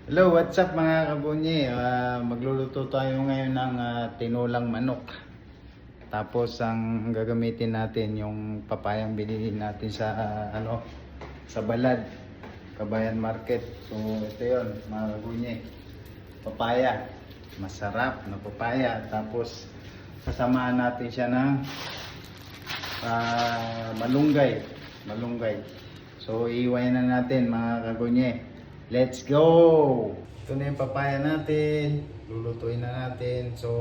Hello, what's up mga kabunyi? Magluluto tayo ngayon ng tinulang manok. Tapos ang gagamitin natin yung papayang binili natin sa sa Balad, Kabayan Market. So ito 'yon mga kabunyi. Papaya. Masarap na papaya. Tapos sasamahan natin siya ng malunggay. Malunggay. So iiwain na natin mga kabunyi. Let's go! Ito na yung papaya natin. Lulutuin na natin. So,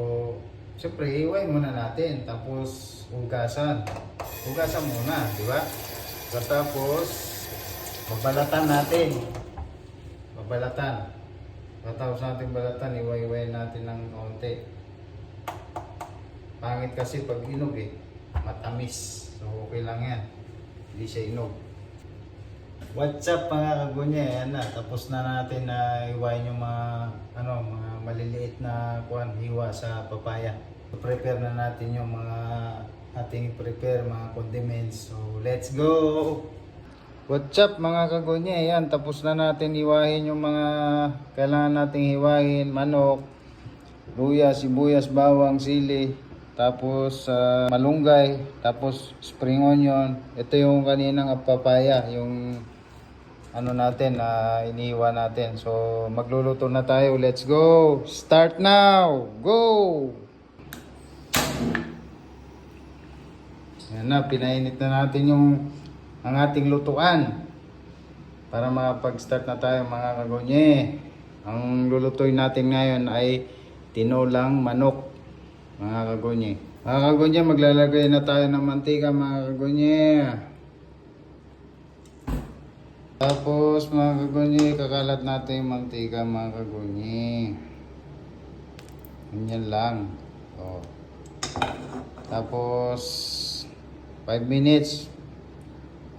siyempre, iwain muna natin. Tapos, hugasan. Hugasan muna, di ba? So, tapos, babalatan natin. Babalatan. Tapos natin balatan, iway-iwain natin ng konti. Pangit kasi pag inog matamis. So, okay lang yan. Hindi siya inog. What's up mga kagunya? Yan na, tapos na natin na iwain yung mga mga maliliit na hiwa sa papaya. Prepare na natin yung mga ating prepare mga condiments. So let's go. What's up mga kagunya? Yan, tapos na natin iwain yung mga kailangan nating hiwain, manok, luya, sibuyas, bawang, sili, tapos malunggay, tapos spring onion. Ito yung kaninang papaya, yung natin iniiwan natin. So magluluto na tayo. Let's go. Start now. Go. Yan na, pinainit na natin ang ating lutuan para makapag-start na tayo mga kagonye. Ang lulutuin natin ngayon ay tinulang manok mga kagonye. Mga kagonye, maglalagay na tayo ng mantika mga kagonye. Tapos mga kagunyi, kakalat natin yung mantika mga kagunyi. Ganyan lang. O. Tapos 5 minutes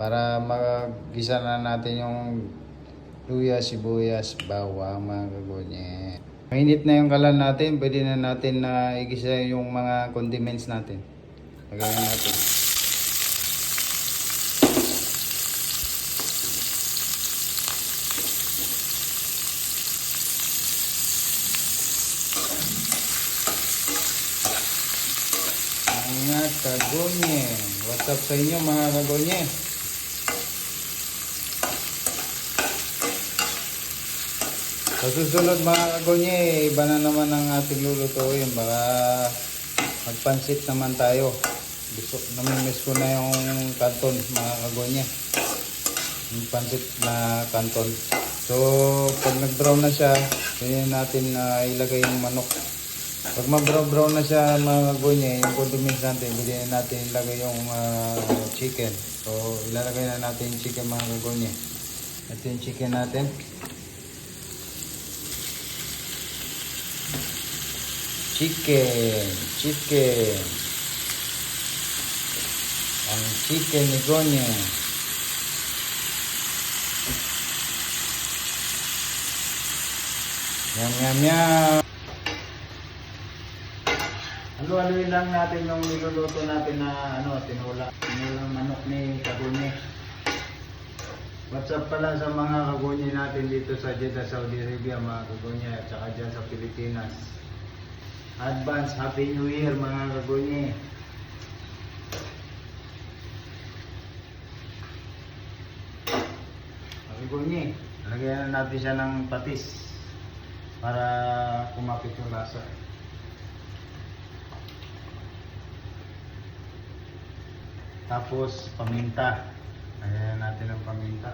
para magisa na natin yung luya, sibuyas, bawang mga kagunyi. Mainit na yung kalan natin, pwede na natin na igisa yung mga condiments natin. Lagyan natin. Mga kagonye, what's up sa inyo mga kagonye? Sa susunod mga kagonye, iba na naman ang ating lulutuin. Baka magpansit naman tayo. Namimiss ko na yung kanton mga kagonye. Yung pansit na kanton. So pag nag-brown na siya, pwede natin ilagay yung manok. Pag ma-brown na siya mga kagonye, yung condiments natin, pwede natin ilagay yung chicken. So ilalagay na natin yung chicken mga kagonye. Ito yung chicken natin. Chicken. Ang chicken ni Gonye. Yum. Haluin lang natin yung niluluto natin na tinulang manok ni Kagunye. What's up pala sa mga Kagunye natin dito sa Jeddah, Saudi Arabia mga Kagunye, at saka dyan sa Pilipinas. Advance Happy New Year mga Kagunye. Kagunye, lagyan na natin siya ng patis para kumapit yung lasa. Tapos paminta. Lagyan natin ang paminta.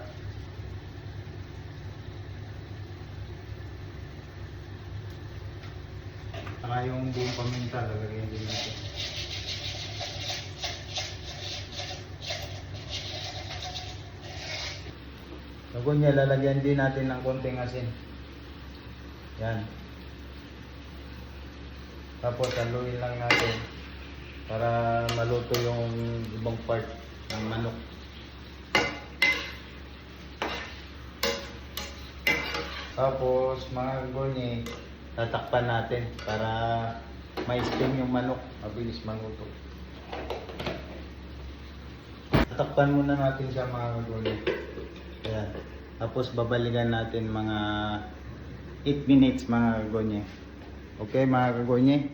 Saka yung buong paminta lalagyan din natin. Kagunye, lalagyan din natin ng konting asin. Yan. Tapos haluin lang natin para maluto yung ibang part ng manok. Tapos mga kagunye, tatakpan natin para ma-steam yung manok, mabilis maluto. Tatakpan muna natin siya mga kagunye. Ayan. Tapos babalikan natin mga 8 minutes mga kagonye. Okay mga kagonye.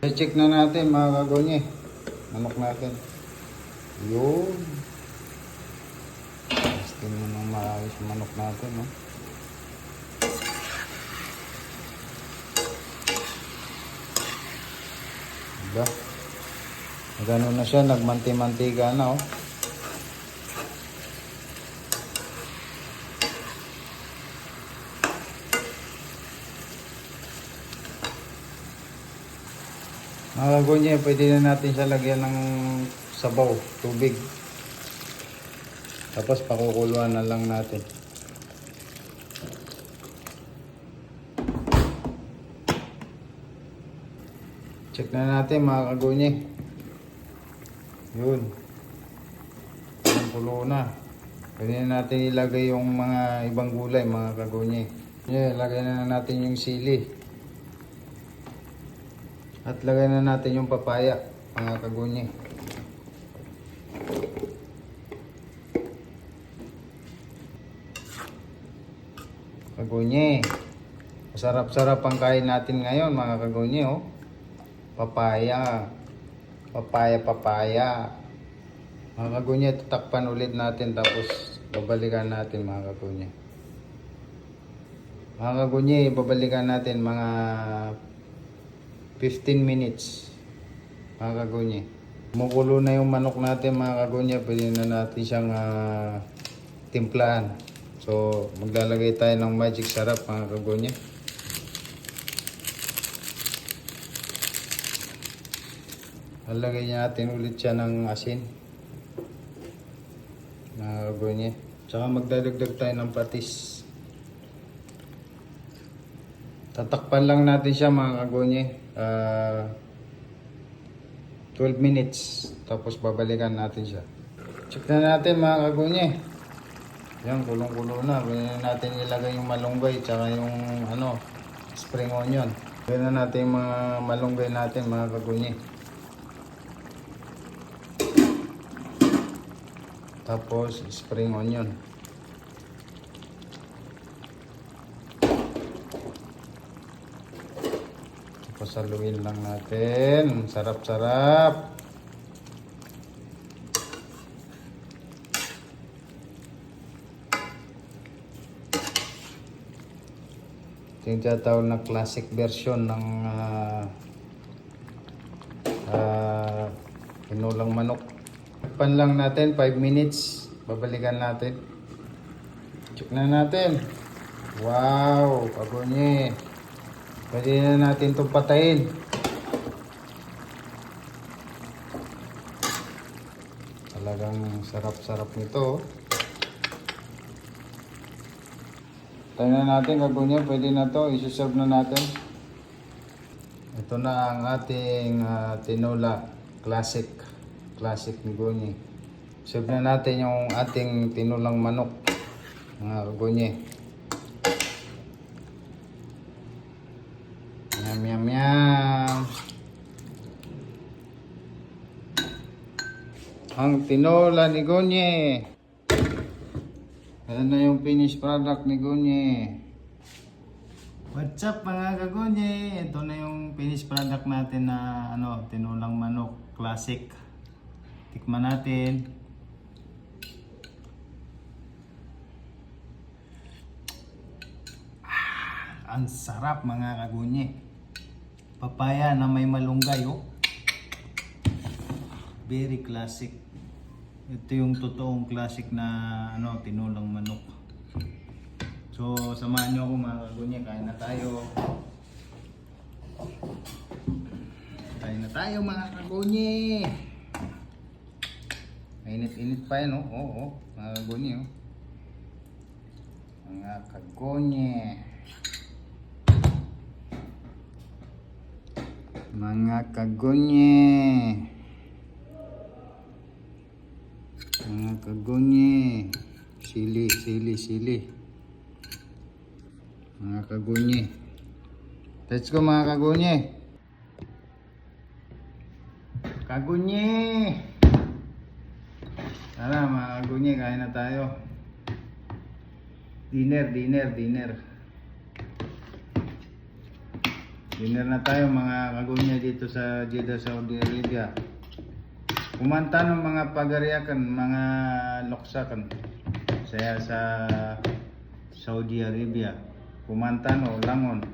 I-check na natin mga kagonye. Manok natin. Yun. Testing mo nang maayos yung manok natin. No? Diba? Gano'n na siya. Nagmanti-mantiga na. Oh. Mga kagonye, pwede na natin siya lagyan ng sabaw, tubig. Tapos pakukuluan na lang natin. Check na natin mga kagonye. Yun. Ang kulo na. Pwede na natin ilagay yung mga ibang gulay mga kagonye. Yeah, lagay na natin yung sili. At lagay na natin yung papaya, mga kagonye. Kagonye. Masarap-sarap ang kain natin ngayon, mga kagonye, oh. Papaya. Papaya. Mga kagonye, tatakpan ulit natin tapos babalikan natin, mga kagonye. Mga kagonye, babalikan natin mga 15 minutes mga kagonye. Kumukulo na yung manok natin mga kagonye. Pwede na natin siyang timplahan. So maglalagay tayo ng magic sarap mga kagonye. Lalagay natin ulit siya ng asin mga kagonye. Tsaka magdadagdag tayo ng patis. Tatakpan lang natin siya mga kagonye. 12 minutes. Tapos babalikan natin siya. Check na natin mga kagonye. Yan, kulong-kulo na. Pwede na natin ilagay yung malunggay tsaka yung spring onion. Pwede na natin yung mga malunggay natin mga kagonye. Tapos spring onion. Pasaluin lang natin. Sarap-sarap. Ito yung tinatawag na classic version ng tinulang manok. Takpan lang natin 5 minutes. Babalikan natin. Check na natin. Wow, kagonye. Pwede na natin itong patayin. Talagang sarap-sarap nito. Tayo na natin kagonye. Pwede na to. Isuserve na natin. Ito na ang ating tinola. Classic ni Gonye. Serve na natin yung ating tinulang manok. Mga kagonye. Yum. Ang tinola ni Gonye. Ayan na yung finished product ni Gonye. What's up mga kagonye? Ito na yung finished product natin na tinulang manok classic. Tikman natin. Ang sarap mga kagonye. Papaya na may malunggay, oh. Very classic. Ito yung totoong classic na tinulang manok. So samahan niyo ako mga kagonye, kain na tayo. Kain na tayo mga kagonye. Mainit-init pa yan, oh. Oo, mga kagonye, oh. Mga kagonye. Mga kagonye. Mga kagonye. Sili. Mga kagonye. Let's go mga kagonye. Kagonye. Tara mga kagonye, kain na tayo. Dinner. Dinner na tayo mga kagunya dito sa Jeddah, Saudi Arabia. Kumanta ng mga pagariakan, mga loksakan. Saya sa Saudi Arabia. Kumanta no, langon.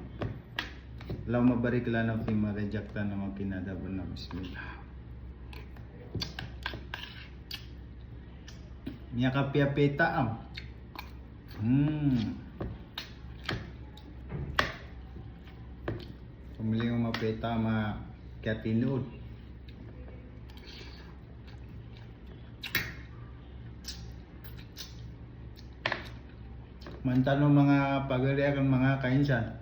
Law mabarik lanaw ti marejakta na magkinadaban na bismillah. Niya kapiapita am. Pumili yung mapita kaya tinuod. Mantano mga pagariakan mga kainsan.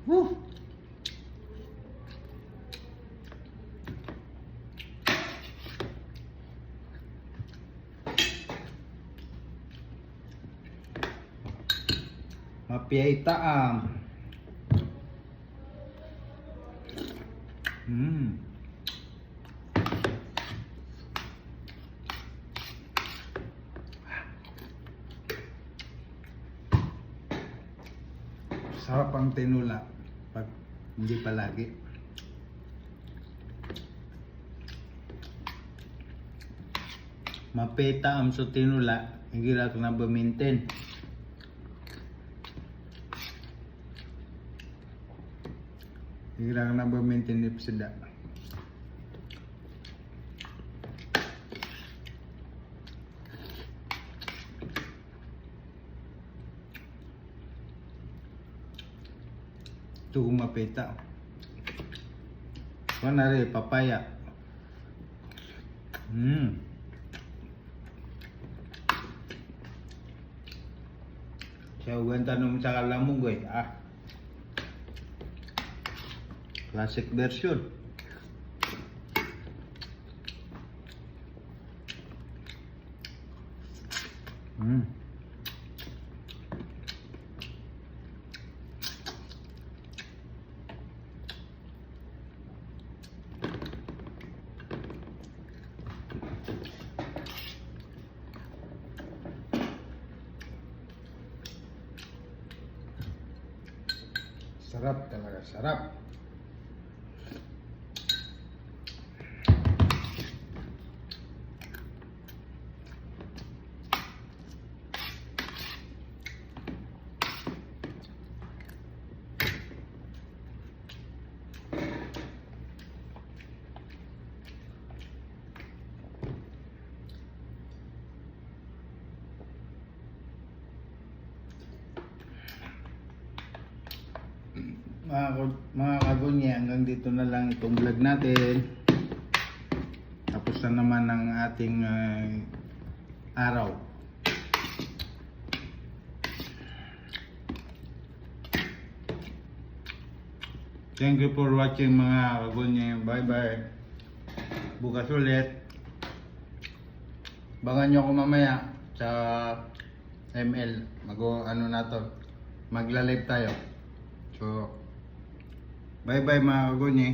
Woo! Mapiyay taam. Sarap ang tinula pag hindi palagi. Mapita ang so tinula, hindi lang na ba-maintain. Hindi lang na ba-maintain ni Psida. Ito kung mapita. Kung na rin, papaya. Siya ganda nung sa kalamog eh. Classic version. Sarap talaga, sarap. Mga kagunya, hanggang dito na lang itong vlog natin. Tapos na naman ang ating araw. Thank you for watching mga kagunya. Bye bye. Bukas ulit. Bangan nyo ako mamaya sa ML. Magla-live tayo. So, bye bye mga kagunya.